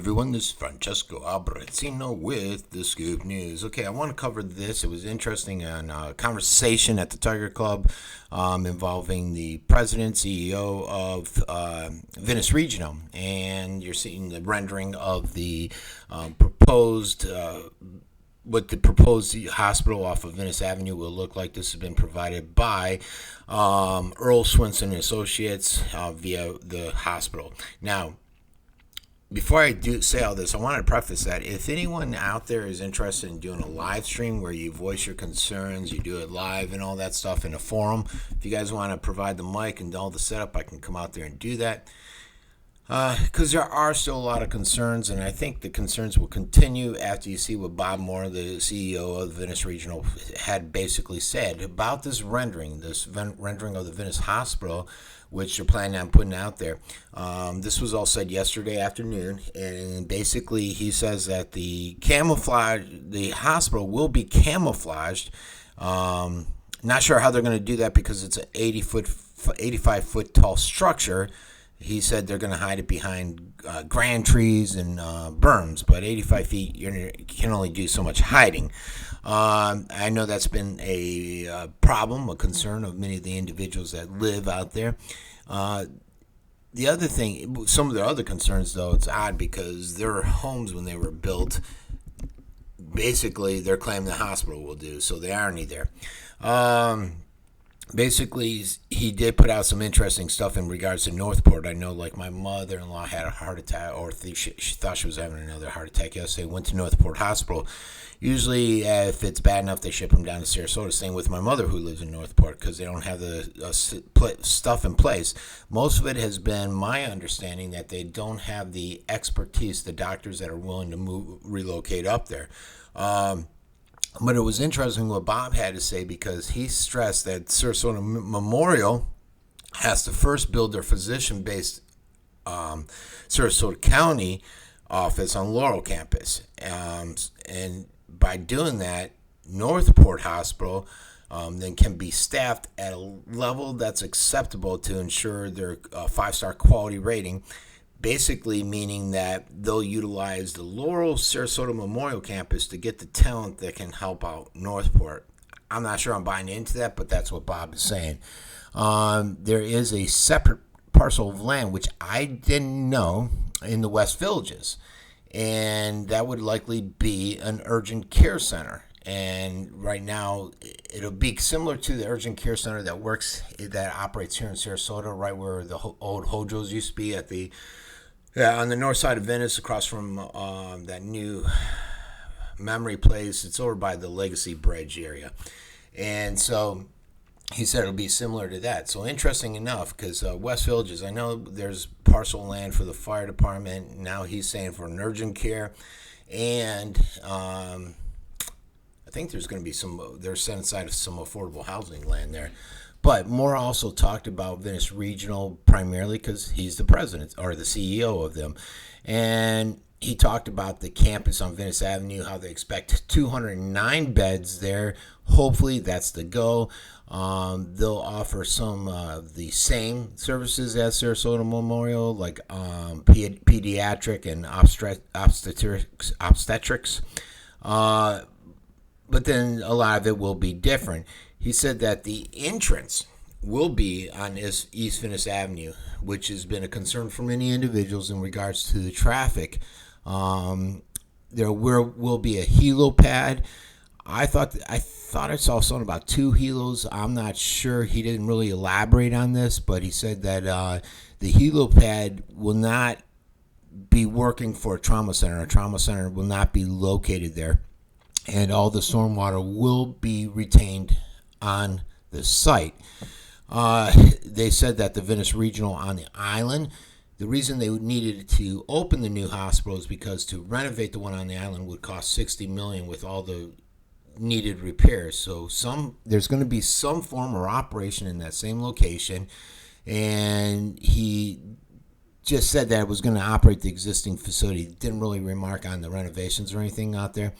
everyone, this is Francesco Abbruzzino with the Scoop News. Okay, I want to cover this. It was interesting on a conversation at the Tiger Club involving the president, CEO of Venice Regional, and you're seeing the rendering of the proposed what the proposed hospital off of Venice Avenue will look like. This has been provided by Earl Swinson Associates via the hospital. Now, before I do say all this, I want to preface that if anyone out there is interested in doing a live stream where you voice your concerns, you do it live and all that stuff in a forum, if you guys want to provide the mic and all the setup, I can come out there and do that. Because there are still a lot of concerns, and I think the concerns will continue after you see what Bob Moore, the CEO of Venice Regional, had basically said about this rendering of the Venice Hospital, which they're planning on putting out there. This was all said yesterday afternoon, and basically he says that the hospital will be camouflaged. Not sure how they're going to do that because it's an 85-foot tall structure. He said they're going to hide it behind grand trees and berms, but 85 feet, you can only do so much hiding. I know that's been a problem, a concern of many of the individuals that live out there. The other thing, some of their other concerns, though, it's odd because their homes, when they were built, basically they're claiming the hospital will do, so the irony there. Basically, he did put out some interesting stuff in regards to Northport. I know, like, my mother-in-law had a heart attack, or she thought she was having another heart attack yesterday, went to Northport Hospital. Usually, if it's bad enough, they ship them down to Sarasota. Same with my mother, who lives in Northport, because they don't have the stuff in place. Most of it has been my understanding that they don't have the expertise, the doctors that are willing to relocate up there. But it was interesting what Bob had to say, because he stressed that Sarasota Memorial has to first build their physician-based Sarasota County office on Laurel campus. And by doing that, Northport Hospital then can be staffed at a level that's acceptable to ensure their 5-star quality rating. Basically meaning that they'll utilize the Laurel Sarasota Memorial Campus to get the talent that can help out Northport. I'm not sure I'm buying into that, but that's what Bob is saying. There is a separate parcel of land, which I didn't know, in the West Villages. And that would likely be an urgent care center. And right now, it'll be similar to the urgent care center that operates here in Sarasota, right where the old Hojo's used to be on the north side of Venice, across from that new memory place. It's over by the Legacy Bridge area. And so he said it'll be similar to that. So interesting enough, because West Villages, I know there's parcel land for the fire department. Now he's saying for an urgent care. And I think there's going to be they're set aside some affordable housing land there. But Moore also talked about Venice Regional primarily because he's the president or the CEO of them. And he talked about the campus on Venice Avenue, how they expect 209 beds there. Hopefully that's the go. They'll offer some of the same services as Sarasota Memorial, like pediatric and obstetrics. But then a lot of it will be different. He said that the entrance will be on East Venice Avenue, which has been a concern for many individuals in regards to the traffic. There will be a helo pad. I thought I saw something about 2 helos. I'm not sure. He didn't really elaborate on this, but he said that the helo pad will not be working for a trauma center. A trauma center will not be located there. And all the stormwater will be retained on the site. They said that the Venice Regional on the island, the reason they needed to open the new hospital is because to renovate the one on the island would cost $60 million with all the needed repairs. So there's going to be some form or operation in that same location, and he just said that it was going to operate the existing facility. Didn't really remark on the renovations or anything out there.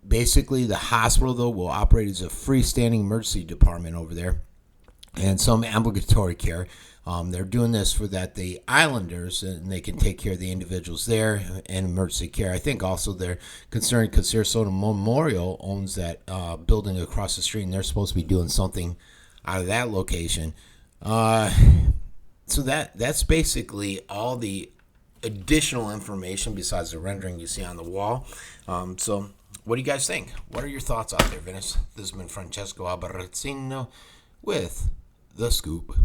Basically, the hospital, though, will operate as a freestanding emergency department over there. and some ambulatory care. They're doing this for that the islanders, and they can take care of the individuals there and emergency care. I think also they're concerned because Sarasota Memorial owns that building across the street, and they're supposed to be doing something out of that location. So that's basically all the additional information besides the rendering you see on the wall. So what do you guys think? What are your thoughts out there, Venice? This has been Francesco Abbruzzino with The Scoop.